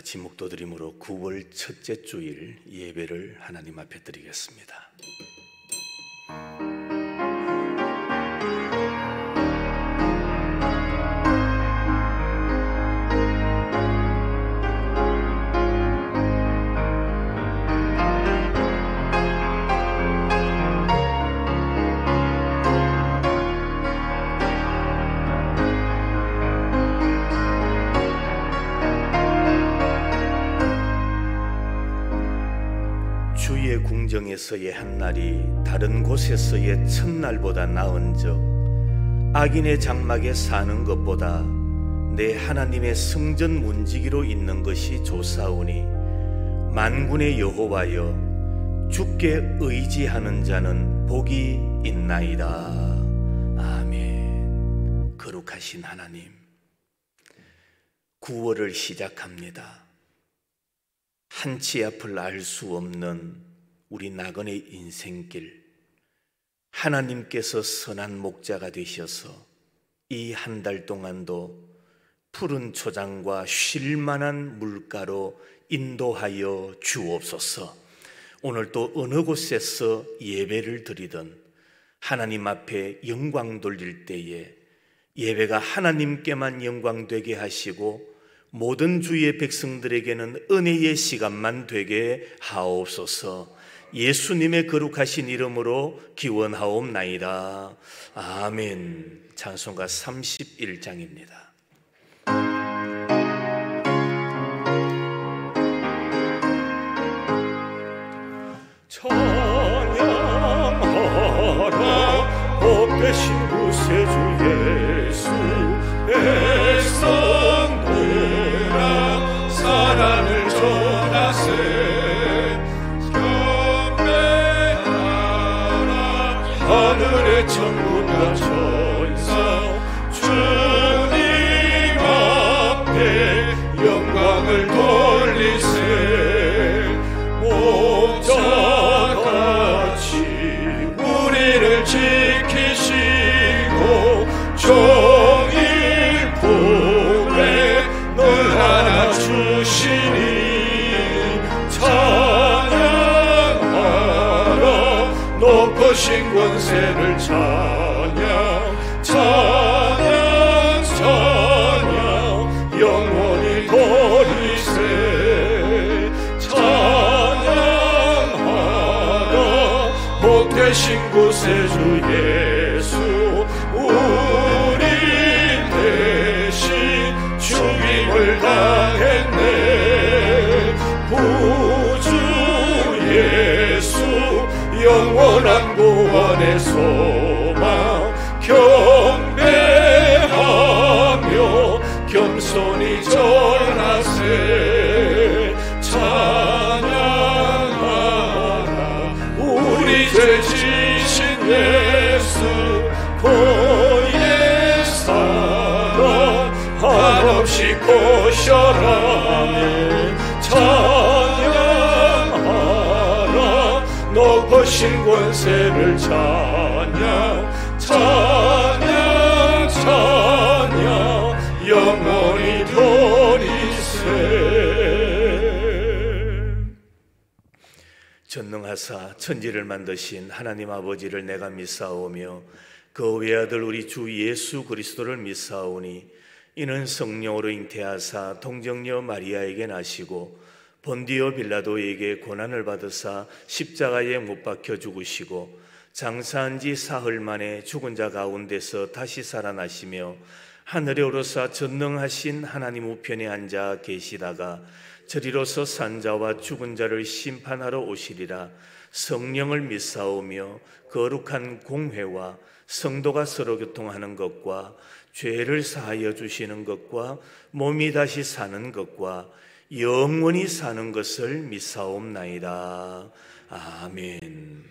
같이 묵도드림으로 9월 첫째 주일 예배를 하나님 앞에 드리겠습니다. 주의 궁정에서의 한날이 다른 곳에서의 첫날보다 나은즉 악인의 장막에 사는 것보다 내 하나님의 성전 문지기로 있는 것이 좋사오니 만군의 여호와여 주께 의지하는 자는 복이 있나이다. 아멘. 거룩하신 하나님, 9월을 시작합니다. 한치 앞을 알 수 없는 우리 나그네 인생길, 하나님께서 선한 목자가 되셔서 이 한 달 동안도 푸른 초장과 쉴만한 물가로 인도하여 주옵소서. 오늘 또 어느 곳에서 예배를 드리든 하나님 앞에 영광 돌릴 때에 예배가 하나님께만 영광 되게 하시고 모든 주의 백성들에게는 은혜의 시간만 되게 하옵소서. 예수님의 거룩하신 이름으로 기원하옵나이다. 아멘. 찬송가 31장입니다. 찬양하라 복되신 구세주 예수, 백성들아 사랑을 전하세. 경배하라 하늘의 천군과 천사, 주님 앞에 영광을 돌리세. 목자같이 우리를 지키시고 종일 품에 늘 안아주시니 찬양하라 높으신 권세를 찬양 찬양 찬양 영원히 돌리세. 찬양하라 복되신 구세주 예수, 우리 대신 죽임을 당했네. 구주 예수 영원한 구원의 소망, 경배하며 겸손히 전하세. 찬양하라 우리 죄 지신 예수, 고의 사랑 한없이 고셔라. 찬양하라 높으신 권세를 찬양 찬양 찬양 영원히 돌리세. 전능하사 천지를 만드신 하나님 아버지를 내가 믿사오며 그 외아들 우리 주 예수 그리스도를 믿사오니 이는 성령으로 잉태하사 동정녀 마리아에게 나시고 본디오 빌라도에게 고난을 받으사 십자가에 못 박혀 죽으시고 장사한 지 사흘 만에 죽은 자 가운데서 다시 살아나시며 하늘에 오르사 전능하신 하나님 우편에 앉아 계시다가 저리로서 산자와 죽은 자를 심판하러 오시리라. 성령을 믿사오며 거룩한 공회와 성도가 서로 교통하는 것과 죄를 사하여 주시는 것과 몸이 다시 사는 것과 영원히 사는 것을 믿사옵나이다. 아멘.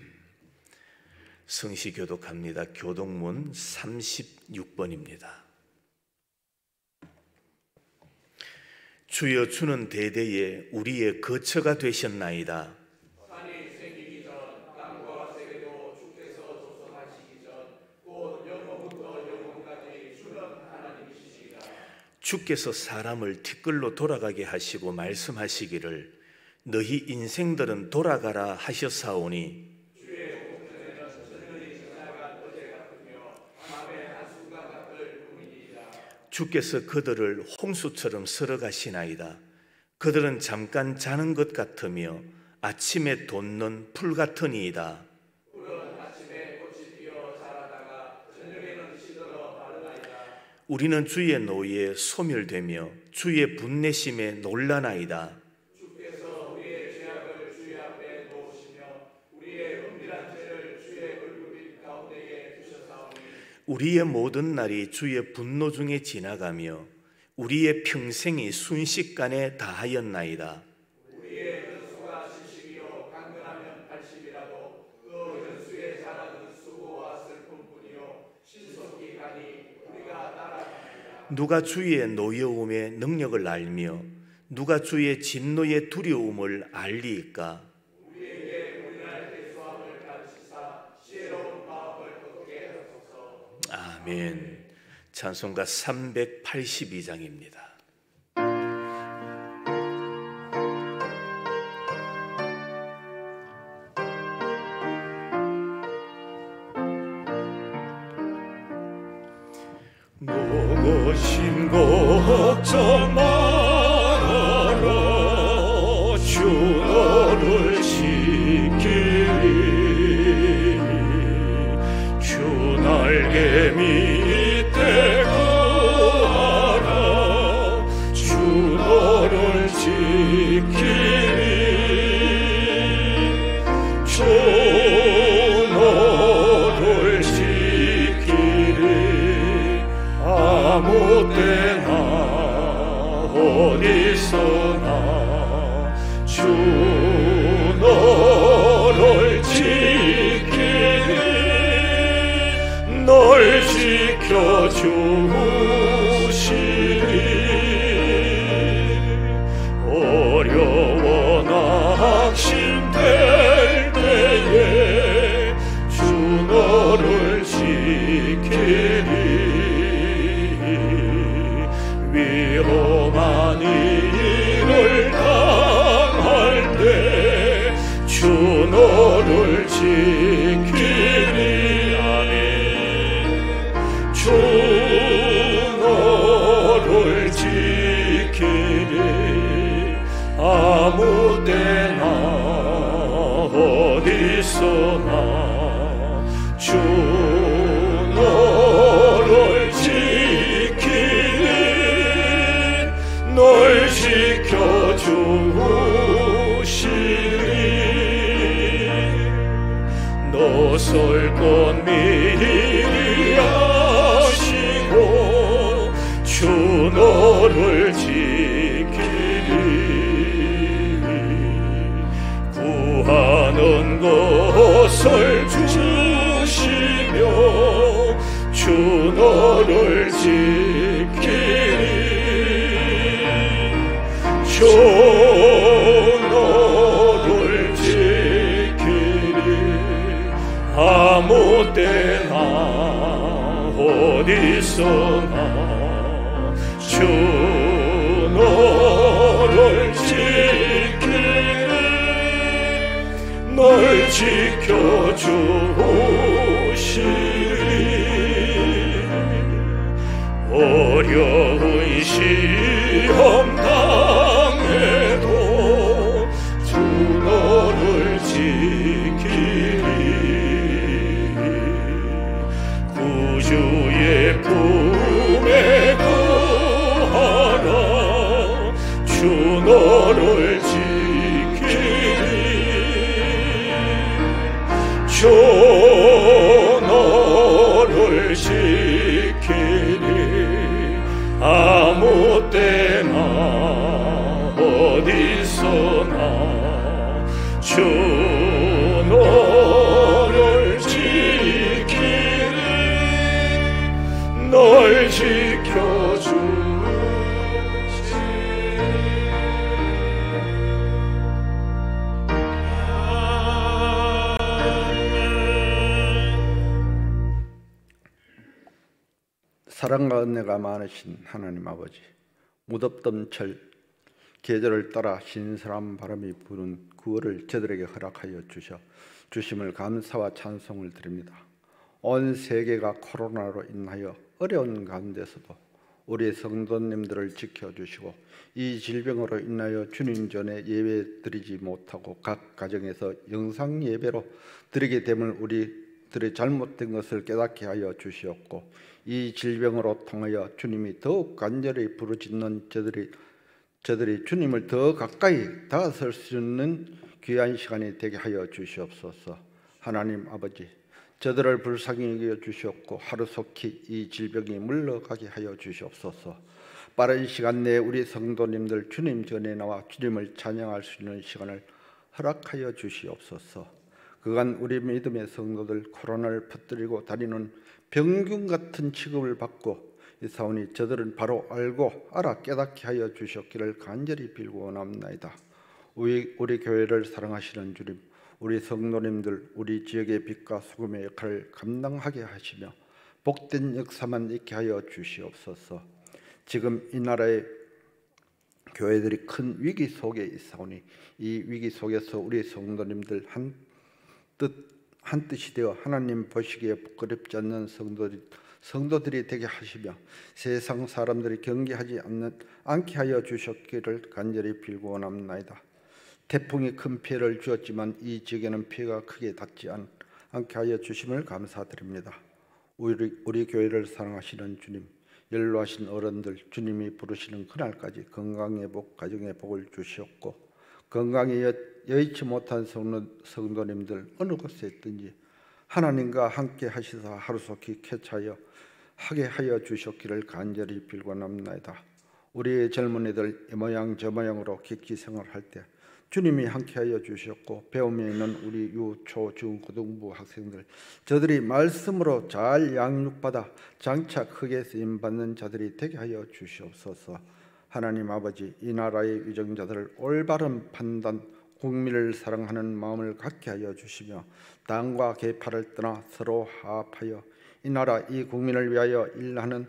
성시 교독합니다. 교독문 36번입니다. 주여 주는 대대에 우리의 거처가 되셨나이다. 산이 생기기 전 땅과 세계도 주께서 조성하시기 전 곧 영원부터 영원까지 주는 하나님이시니라. 주께서 사람을 티끌로 돌아가게 하시고 말씀하시기를 너희 인생들은 돌아가라 하셨사오니 주께서 그들을 홍수처럼 쓸어가시나이다. 그들은 잠깐 자는 것 같으며 아침에 돋는 풀 같으니이다. 우리는 주의 노에 소멸되며 주의 분내심에 놀라나이다. 주께서 우리의 죄악을 주의 앞에 놓으시며 우리의 은밀한 죄를 주의 얼굴빛 가운데에 두셨사오니 우리의 모든 날이 주의 분노 중에 지나가며 우리의 평생이 순식간에 다하였나이다. 우리의 연수가 70이요 강건하면 80이라도 그 연수의 자랑은 수고와 슬픔뿐이요 신속히 가니 우리가 따라갑니다. 누가 주의 노여움의 능력을 알며 누가 주의 진노의 두려움을 알리이까? 우리에게 우리날 대수함을 가르치사 지혜로운 마음을 얻게 하소서. 아멘. 찬송가 382장입니다. 노고심 걱정 말아라 주 너를 지키리 주 날개 밑에 거하라 주 너를 지키리 주 너를 지키리 아무 때나 어디서나 주 너를 지키리 널 지켜주시리 어려워 낙심될 때에 주 너를 지키리 위험한 일을 당할 때 주 너를 지키리 아멘 주 너를 지키리 아무 때나 어디서나 주 너를 지키리 널 지켜주시리 너설것 미리 아시고 주 너를 지키리 구하는 것을 주시며 주 너를 지키리 주 너를 지키리 아무 때나 어디서나 주 너를 지키리 널 지켜주시리 어려운 시험 당해도 주 너를 지키리 구주의 품에 거하라 주 너를 지키리 주 너를 지키리 아무 때나 어디서나 주 너를 지키리 널 지켜주시리 사랑과 은혜가 많으신 하나님 아버지, 무덥던 철 계절을 따라 신선한 바람이 부는 9월을 저들에게 허락하여 주심을 감사와 찬송을 드립니다. 온 세계가 코로나로 인하여 어려운 가운데서도 우리 성도님들을 지켜주시고 이 질병으로 인하여 주님 전에 예배 드리지 못하고 각 가정에서 영상 예배로 드리게 됨을 우리들의 잘못된 것을 깨닫게 하여 주시옵고, 이 질병으로 통하여 주님이 더욱 간절히 부르짖는 저들이 주님을 더 가까이 다가설 수 있는 귀한 시간이 되게 하여 주시옵소서. 하나님 아버지, 저들을 불쌍히 여겨 주시옵고 하루속히 이 질병이 물러가게 하여 주시옵소서. 빠른 시간 내에 우리 성도님들 주님 전에 나와 주님을 찬양할 수 있는 시간을 허락하여 주시옵소서. 그간 우리 믿음의 성도들 코로나를 퍼뜨리고 다니는 병균 같은 취급을 받고 있사오니 저들은 바로 알아 깨닫게 하여 주셨기를 간절히 빌고 원합나이다. 우리 교회를 사랑하시는 주님, 우리 성도님들 우리 지역의 빛과 소금의 역할을 감당하게 하시며 복된 역사만 있게 하여 주시옵소서. 지금 이 나라의 교회들이 큰 위기 속에 있사오니 이 위기 속에서 우리 성도님들 한 뜻이 되어 하나님 보시기에 부끄럽지 않는 성도들이 되게 하시며 세상 사람들이 경계하지 않게 하여 주셨기를 간절히 빌고 원합나이다. 태풍이 큰 피해를 주었지만 이 지역에는 피해가 크게 닿지 않게 하여 주심을 감사드립니다. 우리 교회를 사랑하시는 주님, 연로하신 어른들 주님이 부르시는 그날까지 건강의 복, 가정의 복을 주시옵고, 건강에 여의치 못한 성도님들 어느 곳에 있든지 하나님과 함께 하시사 하루속히 쾌차하여 하게 하여 주셨기를 간절히 빌고 원합나이다. 우리의 젊은이들 이 모양 저 모양으로 객기 생활할 때 주님이 함께하여 주셨고, 배움에 있는 우리 유, 초, 중, 고등부 학생들 저들이 말씀으로 잘 양육받아 장차 크게 쓰임받는 자들이 되게 하여 주시옵소서. 하나님 아버지, 이 나라의 위정자들을 올바른 판단, 국민을 사랑하는 마음을 갖게 하여 주시며 당과 계파를 떠나 서로 화합하여 이 나라, 이 국민을 위하여 일하는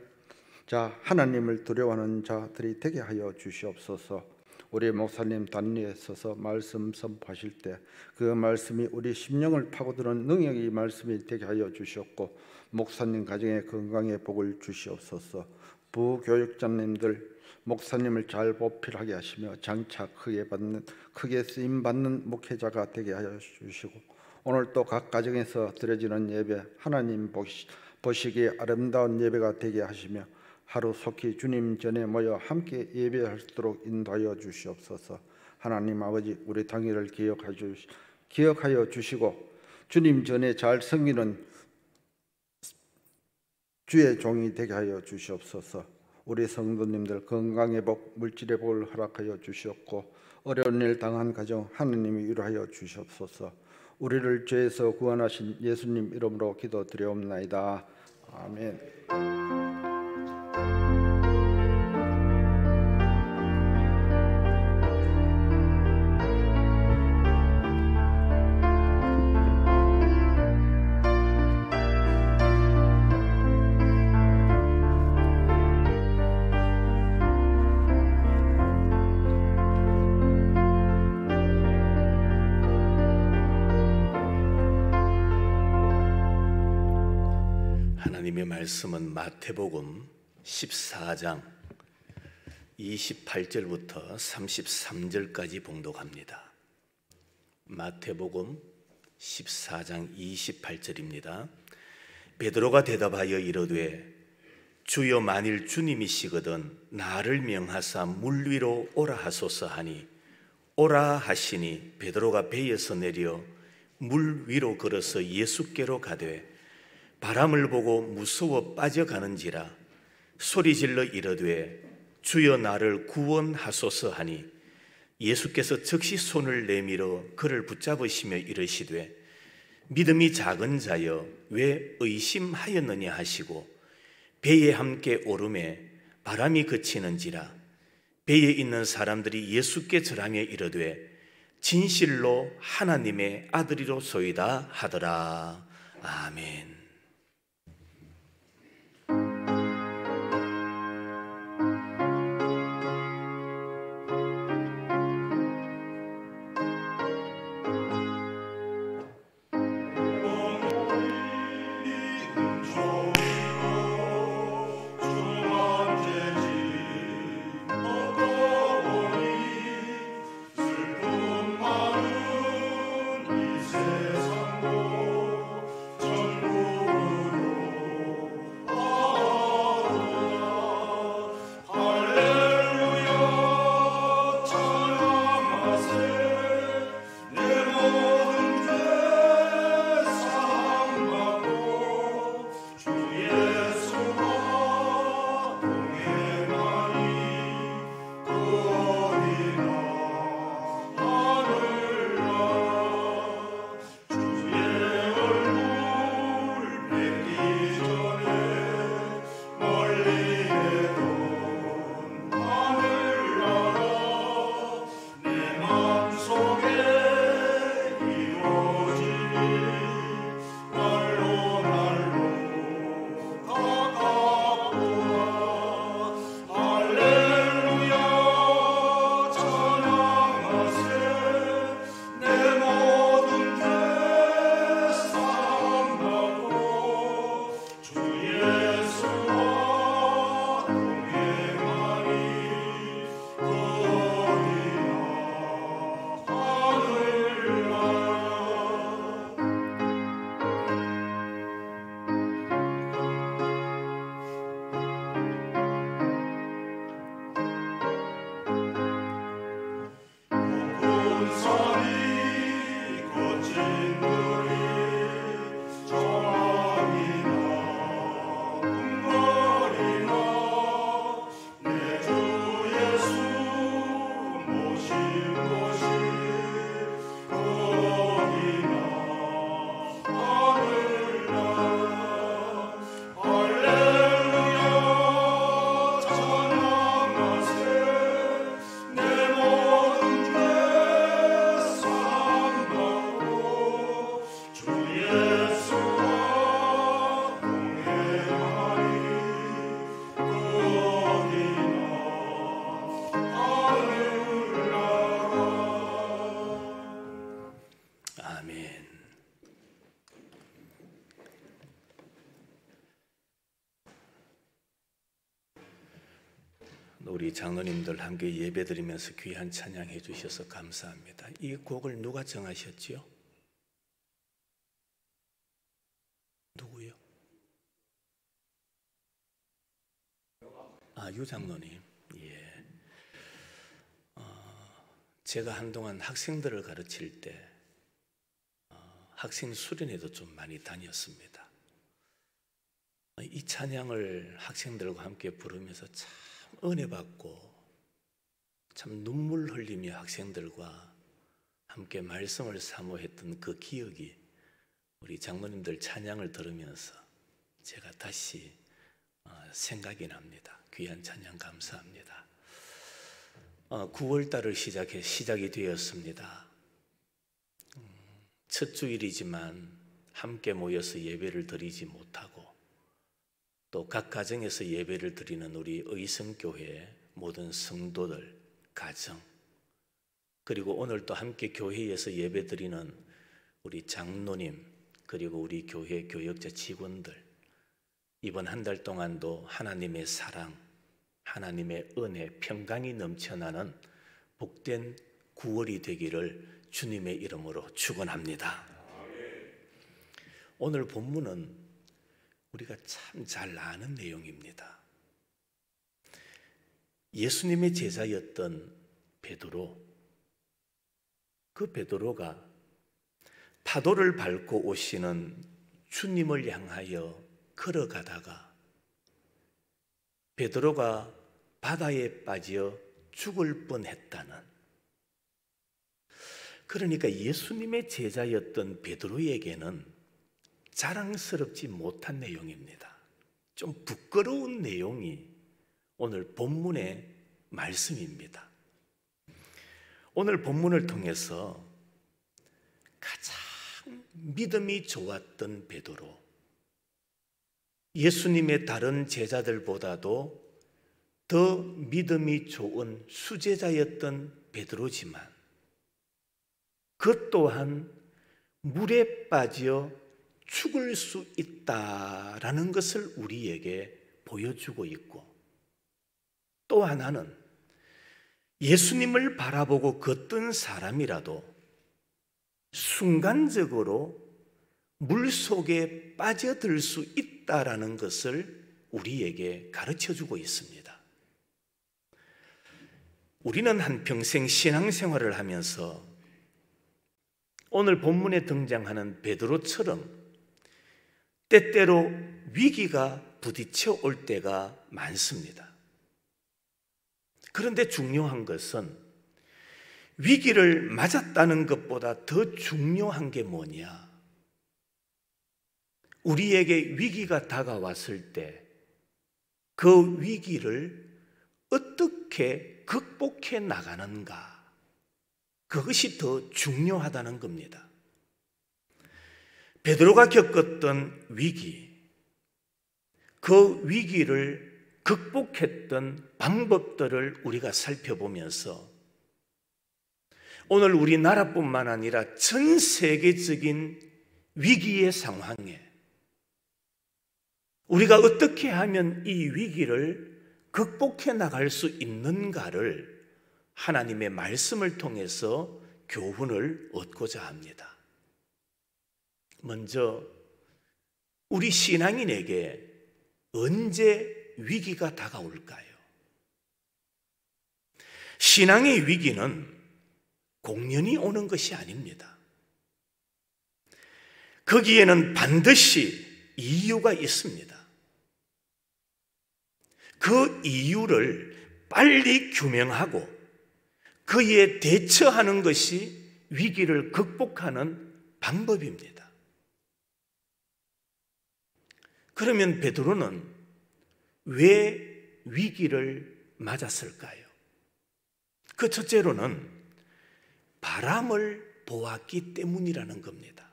자, 하나님을 두려워하는 자들이 되게 하여 주시옵소서. 우리 목사님 단리에 서서 말씀 선포하실 때 그 말씀이 우리 심령을 파고드는 능력이 말씀이 되게 하여 주시옵고, 목사님 가정의 건강의 복을 주시옵소서. 부교육자님들 목사님을 잘 보필하게 하시며 장차 크게 쓰임받는 목회자가 되게 하여 주시고, 오늘 또 각 가정에서 드려지는 예배 하나님 보시기에 아름다운 예배가 되게 하시며 하루속히 주님 전에 모여 함께 예배할 수 있도록 인도하여 주시옵소서. 하나님 아버지, 우리 당일을 기억하여 주시고 주님 전에 잘 섬기는 주의 종이 되게 하여 주시옵소서. 우리 성도님들 건강의 복, 물질의 복을 허락하여 주시옵고, 어려운 일 당한 가정 하나님이 위로하여 주시옵소서. 우리를 죄에서 구원하신 예수님 이름으로 기도드려옵나이다. 아멘. 하나님의 말씀은 마태복음 14장 28절부터 33절까지 봉독합니다. 마태복음 14장 28절입니다. 베드로가 대답하여 이르되 주여, 만일 주님이시거든 나를 명하사 물 위로 오라 하소서 하니, 오라 하시니 베드로가 배에서 내려 물 위로 걸어서 예수께로 가되 바람을 보고 무서워 빠져가는지라 소리질러 이르되 주여 나를 구원하소서 하니, 예수께서 즉시 손을 내밀어 그를 붙잡으시며 이르시되 믿음이 작은 자여 왜 의심하였느냐 하시고 배에 함께 오르매 바람이 그치는지라. 배에 있는 사람들이 예수께 절하며 이르되 진실로 하나님의 아들이로소이다 하더라. 아멘. 우리 장로님들 함께 예배드리면서 귀한 찬양해 주셔서 감사합니다. 이 곡을 누가 정하셨지요? 누구요? 유 장로님. 예. 제가 한동안 학생들을 가르칠 때 학생 수련회도 좀 많이 다녔습니다. 이 찬양을 학생들과 함께 부르면서 참 은혜 받고 참 눈물 흘리며 학생들과 함께 말씀을 사모했던 그 기억이 우리 장로님들 찬양을 들으면서 제가 다시 생각이 납니다. 귀한 찬양 감사합니다. 9월달을 시작이 되었습니다. 첫 주일이지만 함께 모여서 예배를 드리지 못하고 또 각 가정에서 예배를 드리는 우리 의성교회 모든 성도들, 가정, 그리고 오늘 또 함께 교회에서 예배 드리는 우리 장로님, 그리고 우리 교회 교역자 직원들, 이번 한 달 동안도 하나님의 사랑, 하나님의 은혜, 평강이 넘쳐나는 복된 9월이 되기를 주님의 이름으로 축원합니다. 오늘 본문은 우리가 참 잘 아는 내용입니다. 예수님의 제자였던 베드로, 그 베드로가 파도를 밟고 오시는 주님을 향하여 걸어가다가 베드로가 바다에 빠져 죽을 뻔했다는, 그러니까 예수님의 제자였던 베드로에게는 자랑스럽지 못한 내용입니다. 좀 부끄러운 내용이 오늘 본문의 말씀입니다. 오늘 본문을 통해서 가장 믿음이 좋았던 베드로, 예수님의 다른 제자들보다도 더 믿음이 좋은 수제자였던 베드로지만 그 또한 물에 빠져 죽을 수 있다라는 것을 우리에게 보여주고 있고, 또 하나는 예수님을 바라보고 걷던 사람이라도 순간적으로 물속에 빠져들 수 있다라는 것을 우리에게 가르쳐주고 있습니다. 우리는 한평생 신앙생활을 하면서 오늘 본문에 등장하는 베드로처럼 때때로 위기가 부딪혀 올 때가 많습니다. 그런데 중요한 것은 위기를 맞았다는 것보다 더 중요한 게 뭐냐? 우리에게 위기가 다가왔을 때 그 위기를 어떻게 극복해 나가는가? 그것이 더 중요하다는 겁니다. 베드로가 겪었던 위기, 그 위기를 극복했던 방법들을 우리가 살펴보면서 오늘 우리나라뿐만 아니라 전 세계적인 위기의 상황에 우리가 어떻게 하면 이 위기를 극복해 나갈 수 있는가를 하나님의 말씀을 통해서 교훈을 얻고자 합니다. 먼저 우리 신앙인에게 언제 위기가 다가올까요? 신앙의 위기는 공연히 오는 것이 아닙니다. 거기에는 반드시 이유가 있습니다. 그 이유를 빨리 규명하고 그에 대처하는 것이 위기를 극복하는 방법입니다. 그러면 베드로는 왜 위기를 맞았을까요? 그 첫째로는 바람을 보았기 때문이라는 겁니다.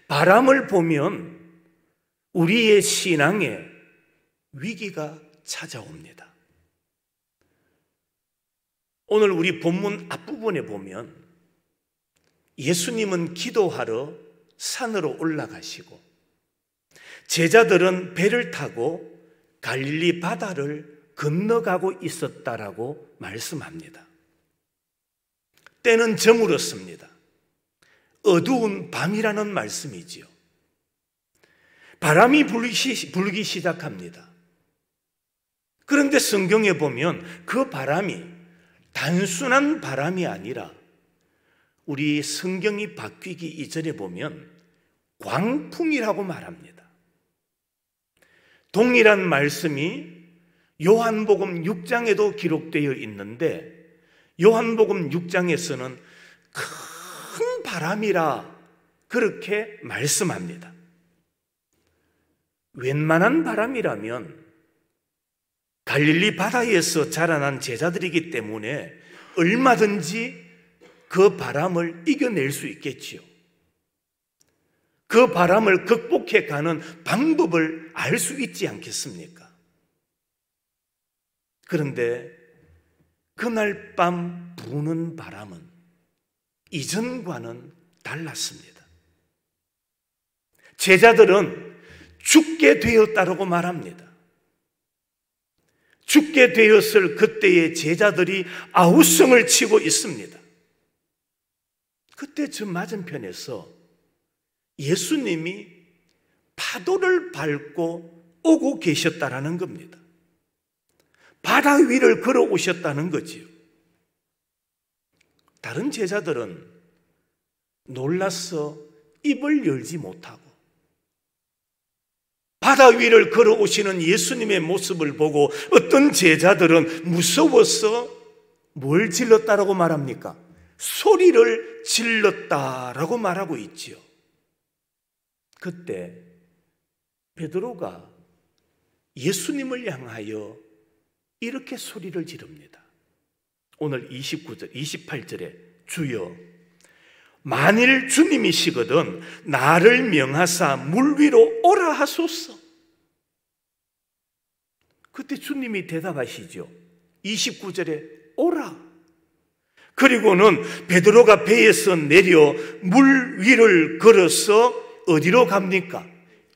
바람을 보면 우리의 신앙에 위기가 찾아옵니다. 오늘 우리 본문 앞부분에 보면 예수님은 기도하러 산으로 올라가시고 제자들은 배를 타고 갈릴리 바다를 건너가고 있었다라고 말씀합니다. 때는 저물었습니다. 어두운 밤이라는 말씀이지요. 바람이 불기 시작합니다. 그런데 성경에 보면 그 바람이 단순한 바람이 아니라 우리 성경이 바뀌기 이전에 보면 광풍이라고 말합니다. 동일한 말씀이 요한복음 6장에도 기록되어 있는데 요한복음 6장에서는 큰 바람이라 그렇게 말씀합니다. 웬만한 바람이라면 갈릴리 바다에서 자라난 제자들이기 때문에 얼마든지 그 바람을 이겨낼 수 있겠지요. 그 바람을 극복해 가는 방법을 알 수 있지 않겠습니까? 그런데 그날 밤 부는 바람은 이전과는 달랐습니다. 제자들은 죽게 되었다라고 말합니다. 죽게 되었을 그때의 제자들이 아우성을 치고 있습니다. 그때 저 맞은편에서 예수님이 파도를 밟고 오고 계셨다라는 겁니다. 바다 위를 걸어오셨다는 거지요. 다른 제자들은 놀라서 입을 열지 못하고 바다 위를 걸어오시는 예수님의 모습을 보고 어떤 제자들은 무서워서 뭘 질렀다라고 말합니까? 소리를 질렀다라고 말하고 있지요. 그때 베드로가 예수님을 향하여 이렇게 소리를 지릅니다. 오늘 28절에 주여 만일 주님이시거든 나를 명하사 물 위로 오라 하소서. 그때 주님이 대답하시죠. 29절에 오라. 그리고는 베드로가 배에서 내려 물 위를 걸어서 어디로 갑니까?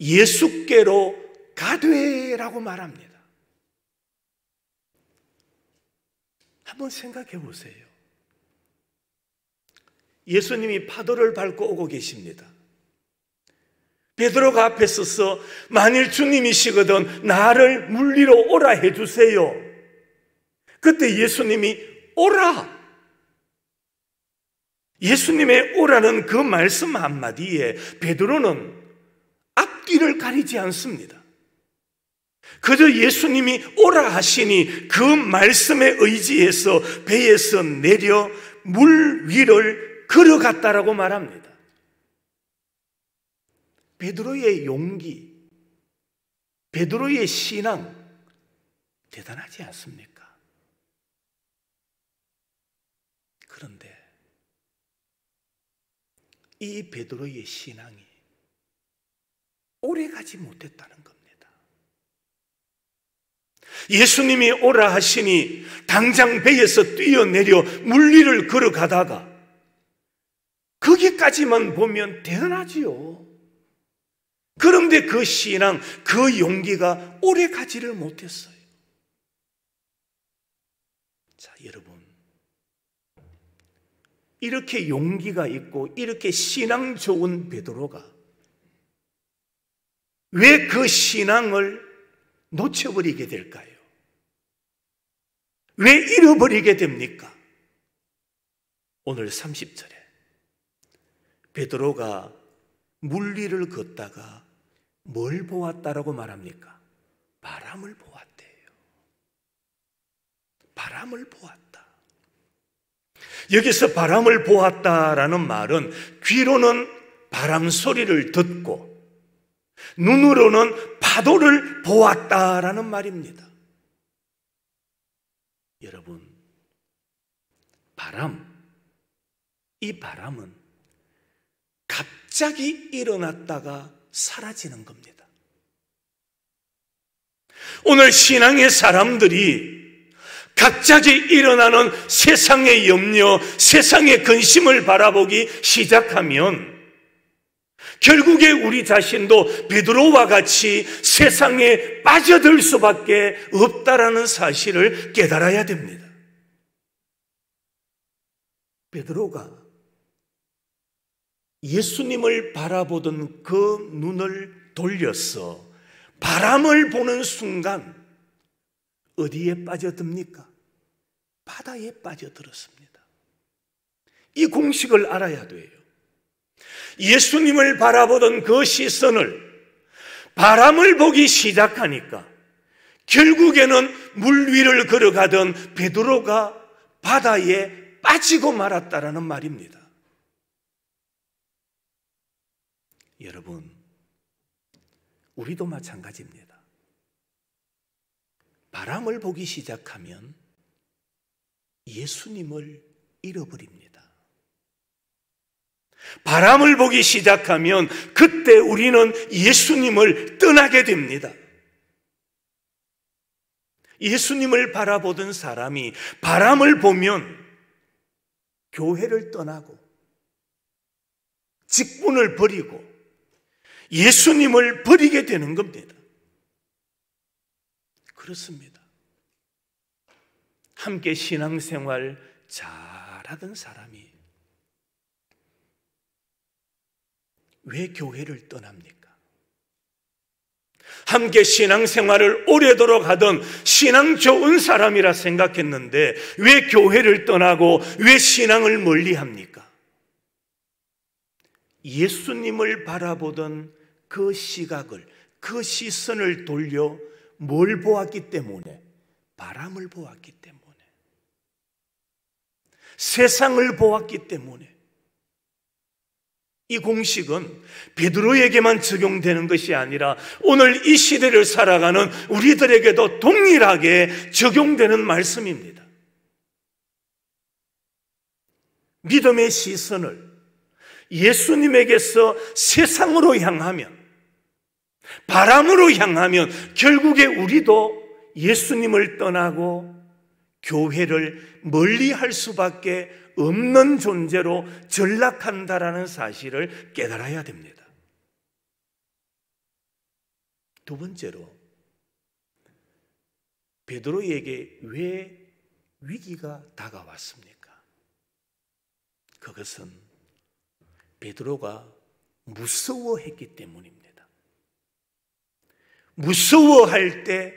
예수께로 가되라고 말합니다. 한번 생각해 보세요. 예수님이 파도를 밟고 오고 계십니다. 베드로가 앞에 서서 만일 주님이시거든 나를 물 위로 오라 해주세요. 그때 예수님이 오라. 예수님의 오라는 그 말씀 한마디에 베드로는 앞뒤를 가리지 않습니다. 그저 예수님이 오라 하시니 그 말씀에 의지해서 배에서 내려 물 위를 걸어갔다라고 말합니다. 베드로의 용기, 베드로의 신앙 대단하지 않습니까? 그런데 이 베드로의 신앙이 오래가지 못했다는 겁니다. 예수님이 오라 하시니 당장 배에서 뛰어내려 물 위를 걸어가다가 거기까지만 보면 대단하지요. 그런데 그 신앙, 그 용기가 오래가지를 못했어요. 자, 여러분, 이렇게 용기가 있고 이렇게 신앙 좋은 베드로가 왜 그 신앙을 놓쳐버리게 될까요? 왜 잃어버리게 됩니까? 오늘 30절에 베드로가 물 위를 걷다가 뭘 보았다라고 말합니까? 바람을 보았대요. 바람을 보았다. 여기서 바람을 보았다라는 말은 귀로는 바람 소리를 듣고 눈으로는 파도를 보았다라는 말입니다. 여러분, 이 바람은 갑자기 일어났다가 사라지는 겁니다. 오늘 신앙의 사람들이 갑자기 일어나는 세상의 염려, 세상의 근심을 바라보기 시작하면 결국에 우리 자신도 베드로와 같이 세상에 빠져들 수밖에 없다라는 사실을 깨달아야 됩니다. 베드로가 예수님을 바라보던 그 눈을 돌려서 바람을 보는 순간 어디에 빠져듭니까? 바다에 빠져들었습니다. 이 공식을 알아야 돼요. 예수님을 바라보던 그 시선을 바람을 보기 시작하니까 결국에는 물 위를 걸어가던 베드로가 바다에 빠지고 말았다라는 말입니다. 여러분, 우리도 마찬가지입니다. 바람을 보기 시작하면 예수님을 잃어버립니다. 바람을 보기 시작하면 그때 우리는 예수님을 떠나게 됩니다. 예수님을 바라보던 사람이 바람을 보면 교회를 떠나고 직분을 버리고 예수님을 버리게 되는 겁니다. 그렇습니다. 함께 신앙생활 잘하던 사람이 왜 교회를 떠납니까? 함께 신앙생활을 오래도록 하던 신앙 좋은 사람이라 생각했는데 왜 교회를 떠나고 왜 신앙을 멀리합니까? 예수님을 바라보던 그 시각을, 그 시선을 돌려 뭘 보았기 때문에? 바람을 보았기 때문에, 세상을 보았기 때문에. 이 공식은 베드로에게만 적용되는 것이 아니라 오늘 이 시대를 살아가는 우리들에게도 동일하게 적용되는 말씀입니다. 믿음의 시선을 예수님에게서 세상으로 향하면, 바람으로 향하면 결국에 우리도 예수님을 떠나고 교회를 멀리할 수밖에 없는 존재로 전락한다라는 사실을 깨달아야 됩니다. 두 번째로, 베드로에게 왜 위기가 다가왔습니까? 그것은 베드로가 무서워했기 때문입니다. 무서워할 때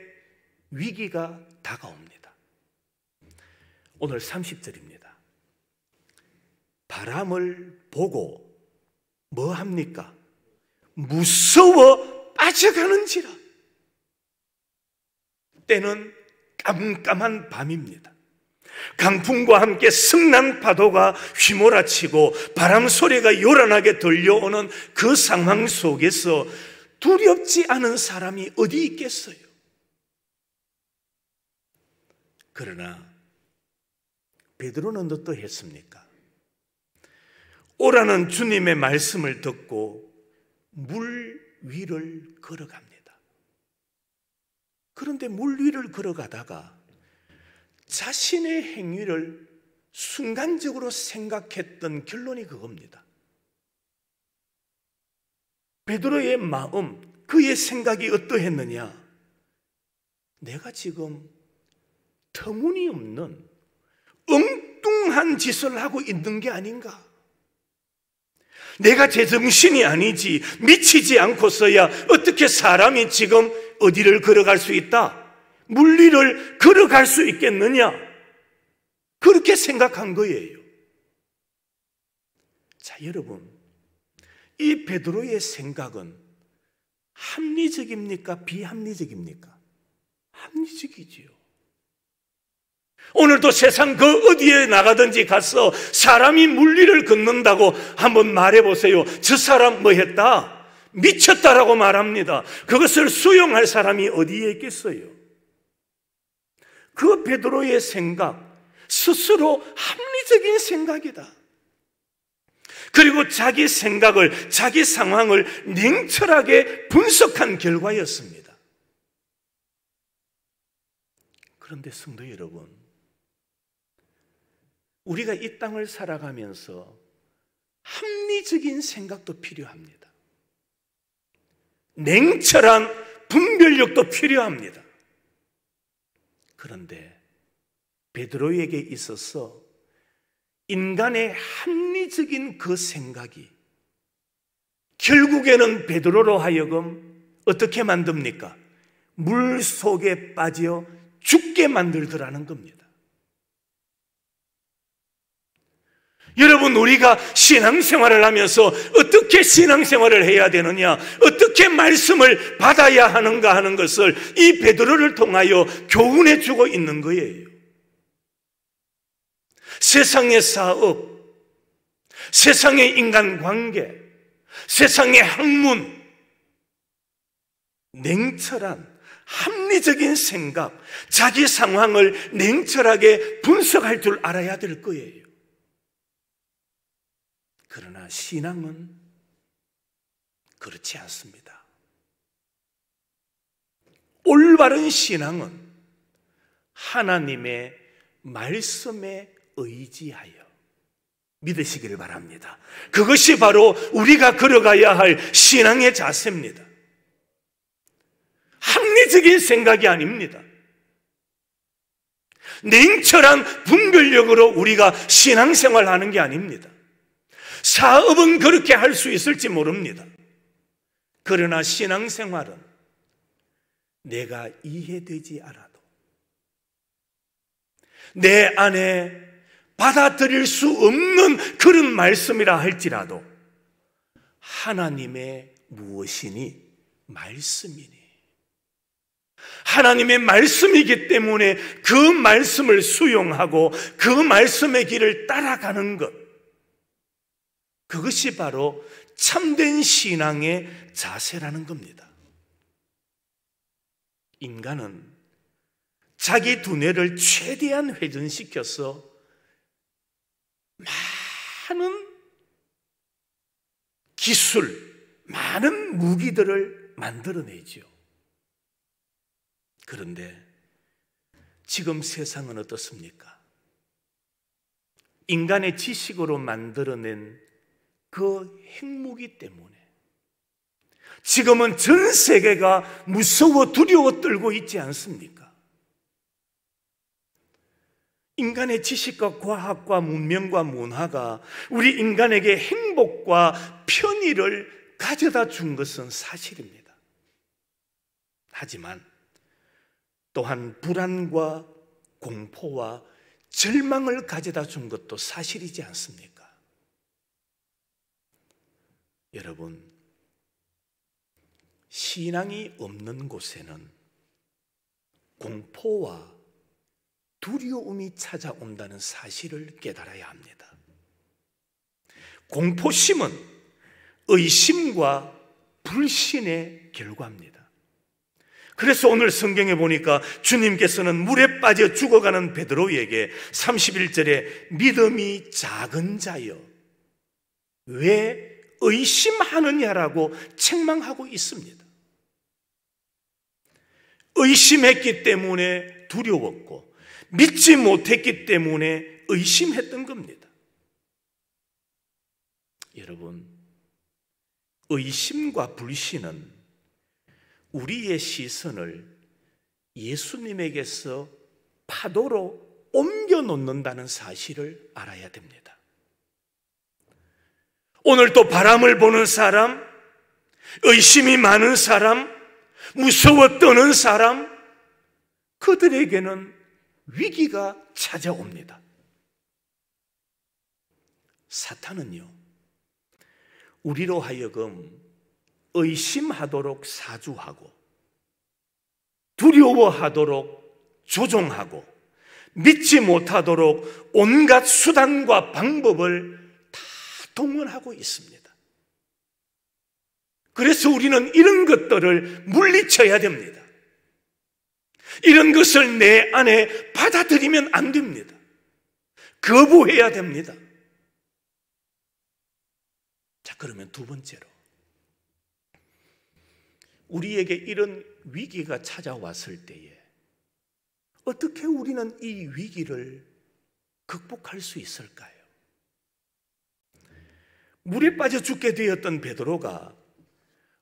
위기가 다가옵니다. 오늘 30절입니다. 바람을 보고 뭐 합니까? 무서워 빠져가는지라. 때는 깜깜한 밤입니다. 강풍과 함께 승난 파도가 휘몰아치고 바람 소리가 요란하게 들려오는 그 상황 속에서 두렵지 않은 사람이 어디 있겠어요? 그러나 베드로는 어떠했습니까? 오라는 주님의 말씀을 듣고 물 위를 걸어갑니다. 그런데 물 위를 걸어가다가 자신의 행위를 순간적으로 생각했던 결론이 그겁니다. 베드로의 마음, 그의 생각이 어떠했느냐? 내가 지금 터무니없는 엉뚱한 짓을 하고 있는 게 아닌가? 내가 제정신이 아니지, 미치지 않고서야 어떻게 사람이 지금 어디를 걸어갈 수 있다? 물 위를 걸어갈 수 있겠느냐? 그렇게 생각한 거예요. 자, 여러분, 이 베드로의 생각은 합리적입니까? 비합리적입니까? 합리적이지요. 오늘도 세상 그 어디에 나가든지 가서 사람이 물 위를 걷는다고 한번 말해보세요. 저 사람 뭐 했다? 미쳤다라고 말합니다. 그것을 수용할 사람이 어디에 있겠어요? 그 베드로의 생각, 스스로 합리적인 생각이다. 그리고 자기 생각을, 자기 상황을 냉철하게 분석한 결과였습니다. 그런데 성도 여러분, 우리가 이 땅을 살아가면서 합리적인 생각도 필요합니다. 냉철한 분별력도 필요합니다. 그런데 베드로에게 있어서 인간의 합리적인 그 생각이 결국에는 베드로로 하여금 어떻게 만듭니까? 물 속에 빠져 죽게 만들더라는 겁니다. 여러분, 우리가 신앙생활을 하면서 어떻게 신앙생활을 해야 되느냐, 어떻게 말씀을 받아야 하는가 하는 것을 이 베드로를 통하여 교훈해 주고 있는 거예요. 세상의 사업, 세상의 인간관계, 세상의 학문, 냉철한 합리적인 생각, 자기 상황을 냉철하게 분석할 줄 알아야 될 거예요. 그러나 신앙은 그렇지 않습니다. 올바른 신앙은 하나님의 말씀에 의지하여 믿으시기를 바랍니다. 그것이 바로 우리가 걸어가야 할 신앙의 자세입니다. 합리적인 생각이 아닙니다. 냉철한 분별력으로 우리가 신앙생활하는 게 아닙니다. 사업은 그렇게 할 수 있을지 모릅니다. 그러나 신앙생활은 내가 이해되지 않아도, 내 안에 받아들일 수 없는 그런 말씀이라 할지라도 하나님의 무엇이니? 말씀이니, 하나님의 말씀이기 때문에 그 말씀을 수용하고 그 말씀의 길을 따라가는 것, 그것이 바로 참된 신앙의 자세라는 겁니다. 인간은 자기 두뇌를 최대한 회전시켜서 많은 기술, 많은 무기들을 만들어내죠. 그런데 지금 세상은 어떻습니까? 인간의 지식으로 만들어낸 그 핵무기 때문에 지금은 전 세계가 무서워 두려워 떨고 있지 않습니까? 인간의 지식과 과학과 문명과 문화가 우리 인간에게 행복과 편의를 가져다 준 것은 사실입니다. 하지만 또한 불안과 공포와 절망을 가져다 준 것도 사실이지 않습니까? 여러분, 신앙이 없는 곳에는 공포와 두려움이 찾아온다는 사실을 깨달아야 합니다. 공포심은 의심과 불신의 결과입니다. 그래서 오늘 성경에 보니까 주님께서는 물에 빠져 죽어가는 베드로에게 31절에 믿음이 작은 자여 왜 의심하느냐라고 책망하고 있습니다. 의심했기 때문에 두려웠고 믿지 못했기 때문에 의심했던 겁니다. 여러분, 의심과 불신은 우리의 시선을 예수님에게서 파도로 옮겨 놓는다는 사실을 알아야 됩니다. 오늘 또 바람을 보는 사람, 의심이 많은 사람, 무서워 떠는 사람, 그들에게는 위기가 찾아옵니다. 사탄은요, 우리로 하여금 의심하도록 사주하고 두려워하도록 조종하고 믿지 못하도록 온갖 수단과 방법을 다 동원하고 있습니다. 그래서 우리는 이런 것들을 물리쳐야 됩니다. 이런 것을 내 안에 받아들이면 안 됩니다. 거부해야 됩니다. 자, 그러면 두 번째로, 우리에게 이런 위기가 찾아왔을 때에 어떻게 우리는 이 위기를 극복할 수 있을까요? 물에 빠져 죽게 되었던 베드로가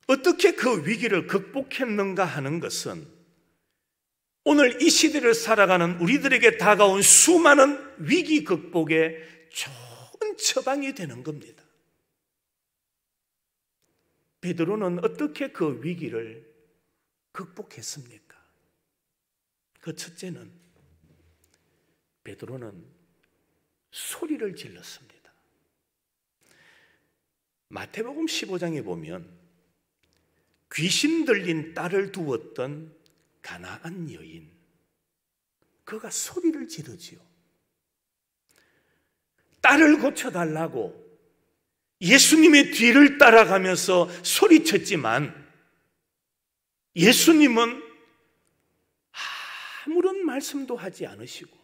어떻게 그 위기를 극복했는가 하는 것은 오늘 이 시대를 살아가는 우리들에게 다가온 수많은 위기 극복의 좋은 처방이 되는 겁니다. 베드로는 어떻게 그 위기를 극복했습니까? 그 첫째는 베드로는 소리를 질렀습니다. 마태복음 15장에 보면 귀신 들린 딸을 두었던 가나안 여인, 그가 소리를 지르지요. 딸을 고쳐달라고 예수님의 뒤를 따라가면서 소리쳤지만 예수님은 아무런 말씀도 하지 않으시고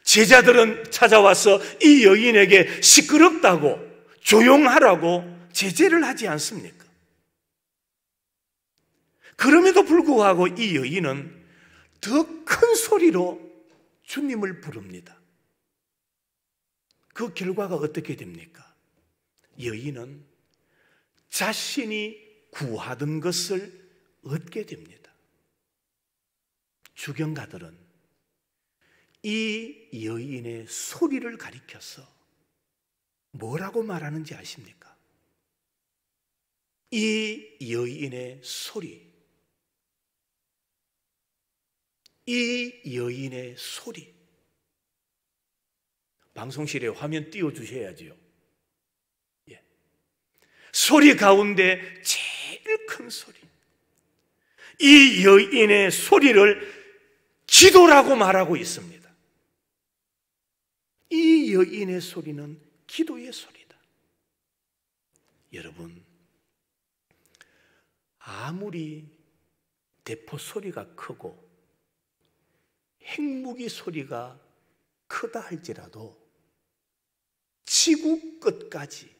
제자들은 찾아와서 이 여인에게 시끄럽다고 조용하라고 제재를 하지 않습니까? 그럼에도 불구하고 이 여인은 더 큰 소리로 주님을 부릅니다. 그 결과가 어떻게 됩니까? 여인은 자신이 구하던 것을 얻게 됩니다. 주경가들은 이 여인의 소리를 가리켜서 뭐라고 말하는지 아십니까? 이 여인의 소리, 이 여인의 소리. 방송실에 화면 띄워주셔야지요. 예. 소리 가운데 제일 큰 소리, 이 여인의 소리를 기도라고 말하고 있습니다. 이 여인의 소리는 기도의 소리다. 여러분, 아무리 대포 소리가 크고 핵무기 소리가 크다 할지라도 지구 끝까지,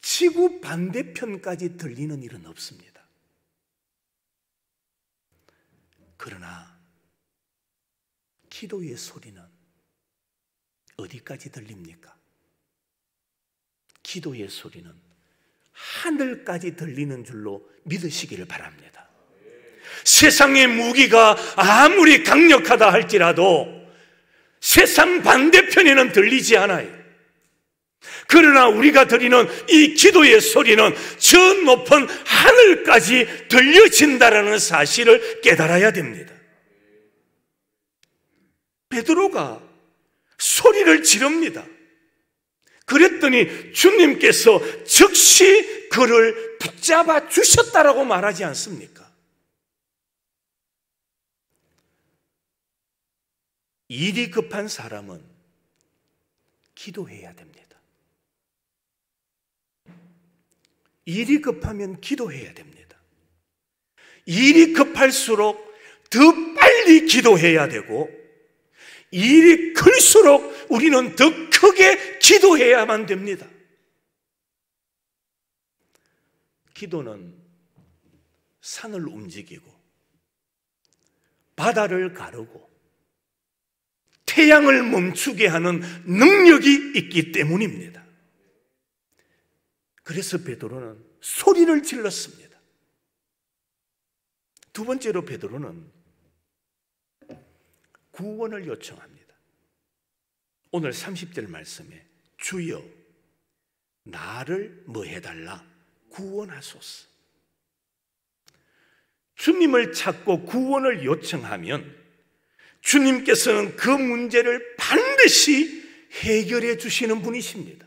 지구 반대편까지 들리는 일은 없습니다. 그러나 기도의 소리는 어디까지 들립니까? 기도의 소리는 하늘까지 들리는 줄로 믿으시기를 바랍니다. 세상의 무기가 아무리 강력하다 할지라도 세상 반대편에는 들리지 않아요. 그러나 우리가 드리는 이 기도의 소리는 저 높은 하늘까지 들려진다라는 사실을 깨달아야 됩니다. 베드로가 소리를 지릅니다. 그랬더니 주님께서 즉시 그를 붙잡아 주셨다라고 말하지 않습니까? 일이 급한 사람은 기도해야 됩니다. 일이 급하면 기도해야 됩니다. 일이 급할수록 더 빨리 기도해야 되고, 일이 클수록 우리는 더 크게 기도해야만 됩니다. 기도는 산을 움직이고 바다를 가르고 태양을 멈추게 하는 능력이 있기 때문입니다. 그래서 베드로는 소리를 질렀습니다. 두 번째로 베드로는 구원을 요청합니다. 오늘 30절 말씀에 주여 나를 뭐 해달라? 구원하소서. 주님을 찾고 구원을 요청하면 주님께서는 그 문제를 반드시 해결해 주시는 분이십니다.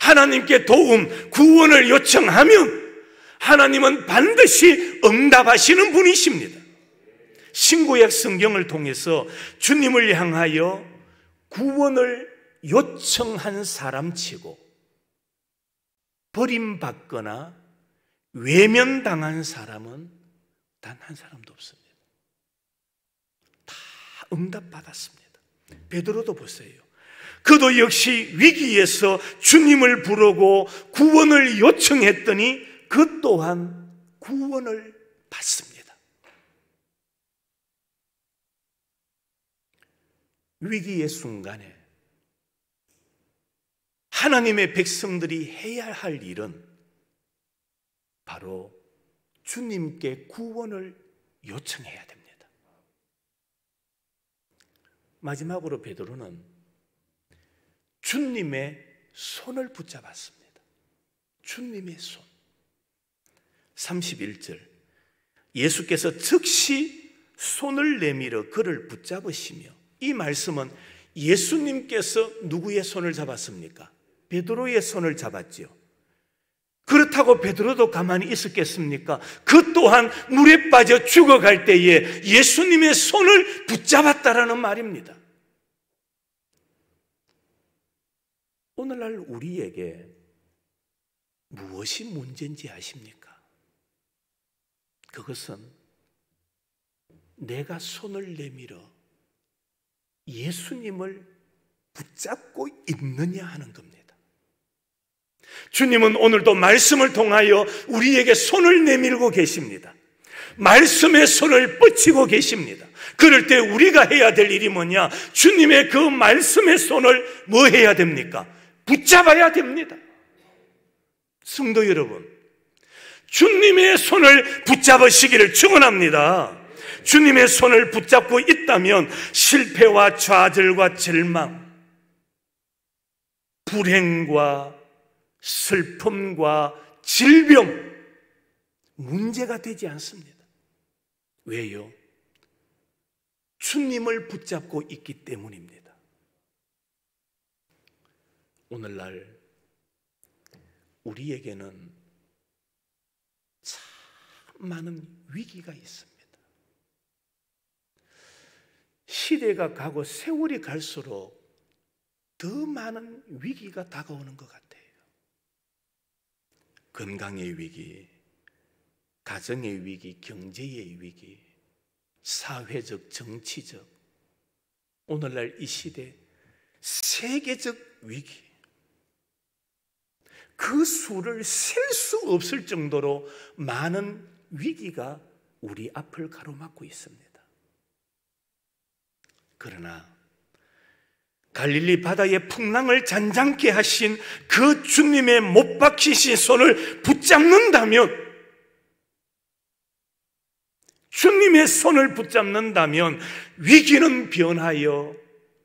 하나님께 도움, 구원을 요청하면 하나님은 반드시 응답하시는 분이십니다. 신구약 성경을 통해서 주님을 향하여 구원을 요청한 사람치고 버림받거나 외면당한 사람은 단 한 사람도 없습니다. 다 응답받았습니다. 베드로도 보세요. 그도 역시 위기에서 주님을 부르고 구원을 요청했더니 그 또한 구원을 받습니다. 위기의 순간에 하나님의 백성들이 해야 할 일은 바로 주님께 구원을 요청해야 됩니다. 마지막으로 베드로는 주님의 손을 붙잡았습니다. 주님의 손. 31절, 예수께서 즉시 손을 내밀어 그를 붙잡으시며, 이 말씀은 예수님께서 누구의 손을 잡았습니까? 베드로의 손을 잡았지요. 그렇다고 베드로도 가만히 있었겠습니까? 그 또한 물에 빠져 죽어갈 때에 예수님의 손을 붙잡았다라는 말입니다. 오늘날 우리에게 무엇이 문제인지 아십니까? 그것은 내가 손을 내밀어 예수님을 붙잡고 있느냐 하는 겁니다. 주님은 오늘도 말씀을 통하여 우리에게 손을 내밀고 계십니다. 말씀의 손을 뻗치고 계십니다. 그럴 때 우리가 해야 될 일이 뭐냐? 주님의 그 말씀의 손을 뭐 해야 됩니까? 붙잡아야 됩니다. 성도 여러분, 주님의 손을 붙잡으시기를 축원합니다. 주님의 손을 붙잡고 있다면 실패와 좌절과 절망, 불행과 슬픔과 질병, 문제가 되지 않습니다. 왜요? 주님을 붙잡고 있기 때문입니다. 오늘날 우리에게는 참 많은 위기가 있습니다. 시대가 가고 세월이 갈수록 더 많은 위기가 다가오는 것 같아요. 건강의 위기, 가정의 위기, 경제의 위기, 사회적, 정치적, 오늘날 이 시대 세계적 위기, 그 수를 셀 수 없을 정도로 많은 위기가 우리 앞을 가로막고 있습니다. 그러나 갈릴리 바다의 풍랑을 잔잔케 하신 그 주님의 못 박히신 손을 붙잡는다면, 주님의 손을 붙잡는다면 위기는 변하여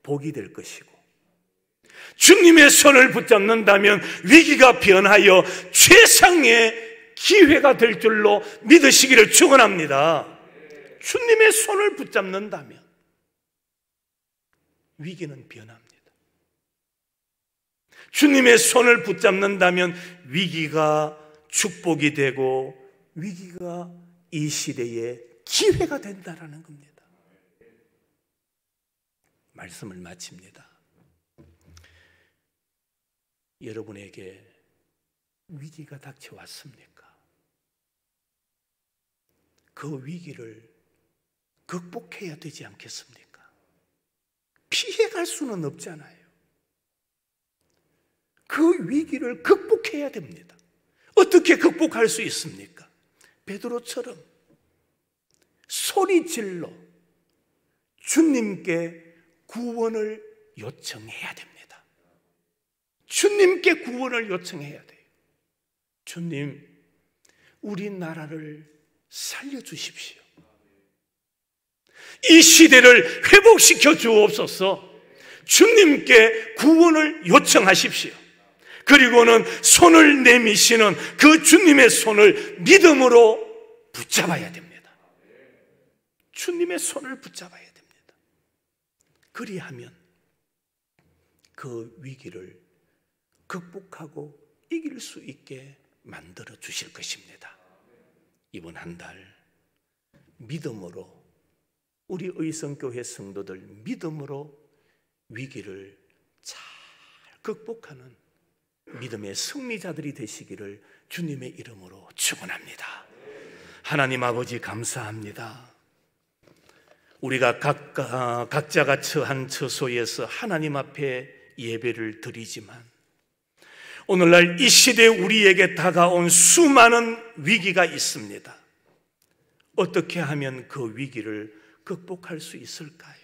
복이 될 것이고, 주님의 손을 붙잡는다면 위기가 변하여 최상의 기회가 될 줄로 믿으시기를 축원합니다. 주님의 손을 붙잡는다면 위기는 변합니다. 주님의 손을 붙잡는다면 위기가 축복이 되고 위기가 이 시대의 기회가 된다라는 겁니다. 말씀을 마칩니다. 여러분에게 위기가 닥쳐왔습니까? 그 위기를 극복해야 되지 않겠습니까? 피해갈 수는 없잖아요. 그 위기를 극복해야 됩니다. 어떻게 극복할 수 있습니까? 베드로처럼 소리질러 주님께 구원을 요청해야 됩니다. 주님께 구원을 요청해야 돼요. 주님, 우리나라를 살려주십시오. 이 시대를 회복시켜 주옵소서. 주님께 구원을 요청하십시오. 그리고는 손을 내미시는 그 주님의 손을 믿음으로 붙잡아야 됩니다. 주님의 손을 붙잡아야 됩니다. 그리하면 그 위기를 극복하고 이길 수 있게 만들어 주실 것입니다. 이번 한 달 믿음으로, 우리 의성교회 성도들 믿음으로 위기를 잘 극복하는 믿음의 승리자들이 되시기를 주님의 이름으로 축원합니다. 하나님 아버지, 감사합니다. 우리가 각자가 처한 처소에서 하나님 앞에 예배를 드리지만, 오늘날 이 시대에 우리에게 다가온 수많은 위기가 있습니다. 어떻게 하면 그 위기를 극복할 수 있을까요?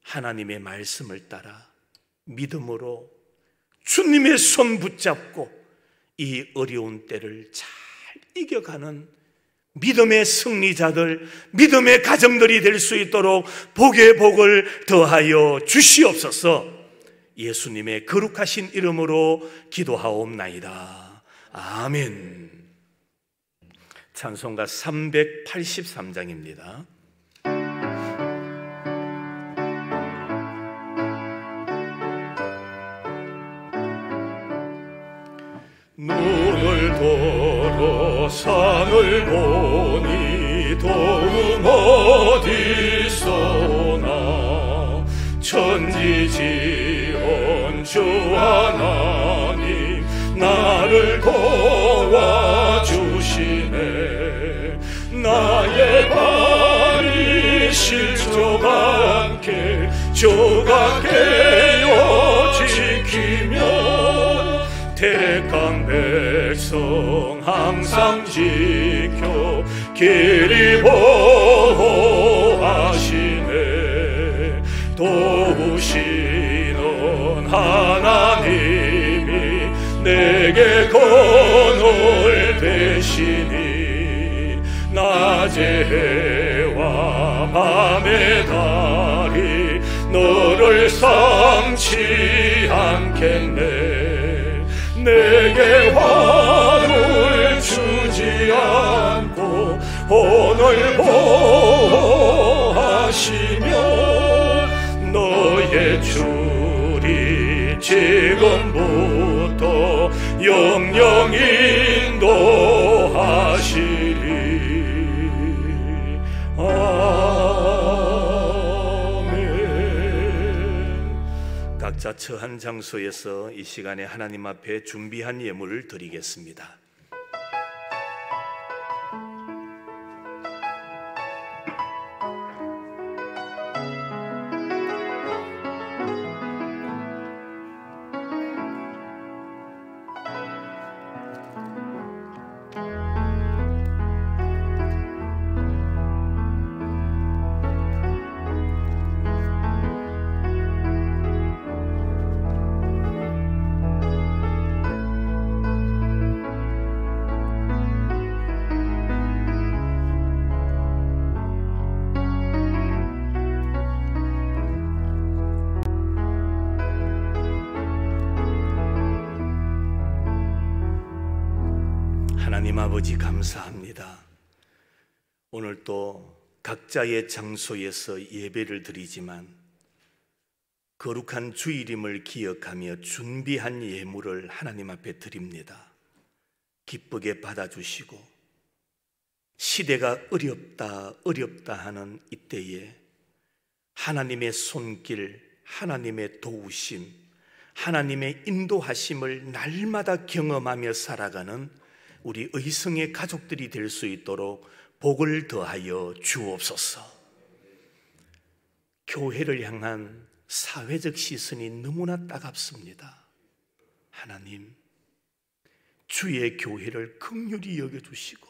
하나님의 말씀을 따라 믿음으로 주님의 손 붙잡고 이 어려운 때를 잘 이겨가는 믿음의 승리자들, 믿음의 가정들이 될 수 있도록 복의 복을 더하여 주시옵소서. 예수님의 거룩하신 이름으로 기도하옵나이다. 아멘. 찬송가 383장입니다. 눈을 들어 산을 보니 도움 어디서나 천지지은 주 하나님 나를 도와주시네. 나의 발이 실족 않게 주가 깨어 지키며 택한 백성 항상 지켜 길이 보호하시네. 도우시는 하나님이 내게 그늘 되시니 낮의 해와 밤의 달이 너를 삼지 않겠네. 내게 화를 주지 않고 오늘 보호하시며 너의 줄이 지금부터 영영 인도하시리. 각자 처한 장소에서 이 시간에 하나님 앞에 준비한 예물을 드리겠습니다. 하나님 아버지 감사합니다. 오늘 또 각자의 장소에서 예배를 드리지만 거룩한 주일임을 기억하며 준비한 예물을 하나님 앞에 드립니다. 기쁘게 받아주시고 시대가 어렵다 하는 이때에 하나님의 손길, 하나님의 도우심, 하나님의 인도하심을 날마다 경험하며 살아가는 우리 의성의 가족들이 될 수 있도록 복을 더하여 주옵소서. 교회를 향한 사회적 시선이 너무나 따갑습니다. 하나님, 주의 교회를 긍휼히 여겨주시고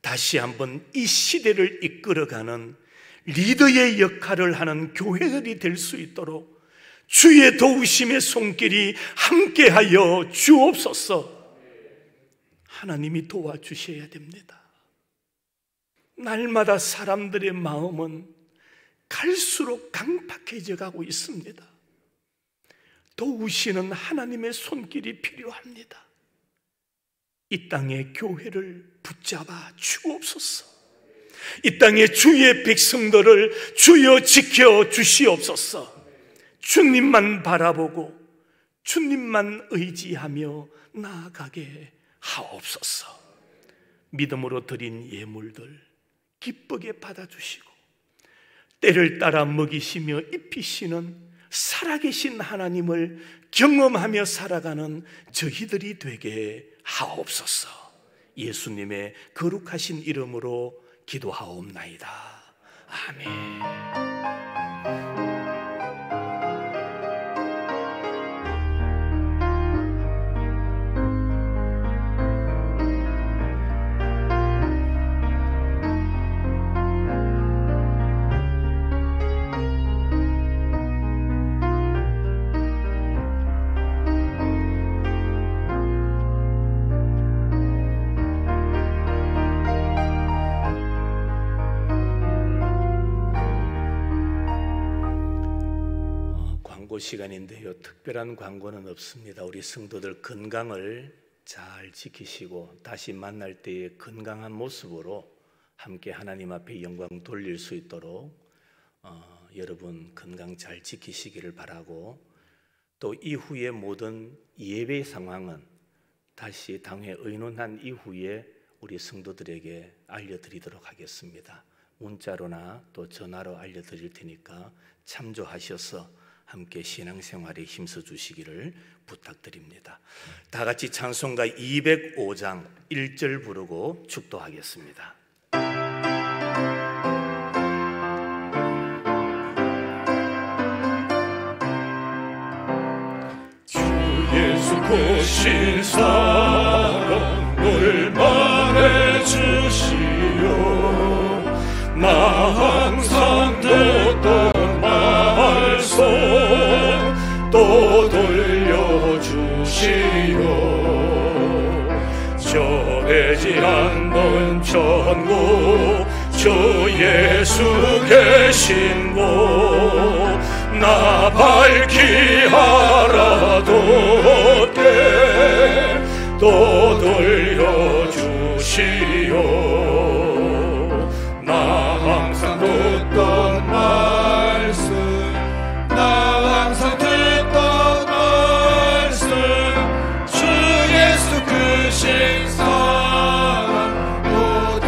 다시 한번 이 시대를 이끌어가는 리더의 역할을 하는 교회들이 될 수 있도록 주의 도우심의 손길이 함께하여 주옵소서. 하나님이 도와주셔야 됩니다. 날마다 사람들의 마음은 갈수록 강팍해져 가고 있습니다. 도우시는 하나님의 손길이 필요합니다. 이 땅의 교회를 붙잡아 주옵소서. 이 땅의 주의 백성들을 주여 지켜 주시옵소서. 주님만 바라보고 주님만 의지하며 나아가게 하옵소서. 믿음으로 드린 예물들 기쁘게 받아주시고 때를 따라 먹이시며 입히시는 살아계신 하나님을 경험하며 살아가는 저희들이 되게 하옵소서. 예수님의 거룩하신 이름으로 기도하옵나이다. 아멘. 광고 시간인데요. 특별한 광고는 없습니다. 우리 성도들 건강을 잘 지키시고 다시 만날 때의 건강한 모습으로 함께 하나님 앞에 영광 돌릴 수 있도록 여러분 건강 잘 지키시기를 바라고, 또 이후의 모든 예배 상황은 다시 당회 의논한 이후에 우리 성도들에게 알려드리도록 하겠습니다. 문자로나 또 전화로 알려드릴 테니까 참조하셔서 함께 신앙생활에 힘써 주시기를 부탁드립니다. 다 같이 찬송가 205장 1절 부르고 축도하겠습니다. 주 예수 보신 사랑 너를 말해주시오. 나 항상 듣던 말씀 또 돌려주시오. 전해지 않는 천국 주 예수 계신 곳 나 밝히 알아뒀게 또 돌려주시오. 나 항상 듣던 말씀 나 항상 듣던 말씀 주 예수 크신 사랑 또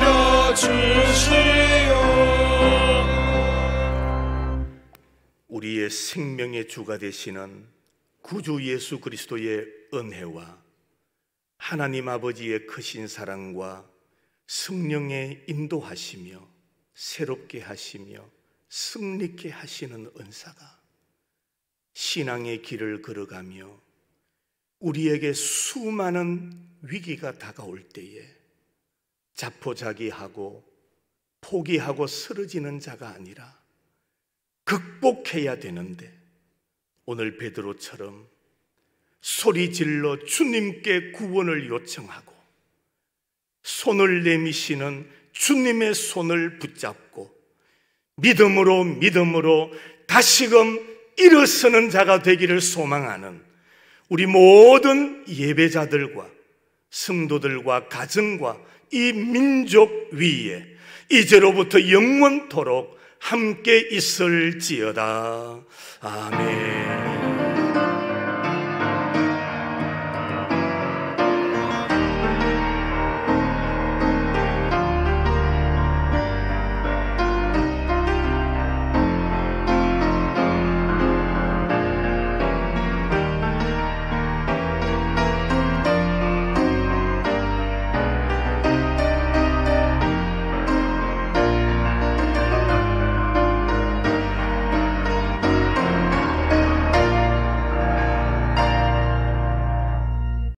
들려주시오. 우리의 생명의 주가 되시는 구주 예수 그리스도의 은혜와 하나님 아버지의 크신 사랑과 성령의 인도하시며 새롭게 하시며 승리케 하시는 은사가 신앙의 길을 걸어가며 우리에게 수많은 위기가 다가올 때에 자포자기하고 포기하고 쓰러지는 자가 아니라 극복해야 되는데, 오늘 베드로처럼 소리 질러 주님께 구원을 요청하고 손을 내미시는 주님의 손을 붙잡고 믿음으로 다시금 일어서는 자가 되기를 소망하는 우리 모든 예배자들과 성도들과 가정과 이 민족 위에 이제로부터 영원토록 함께 있을지어다. 아멘.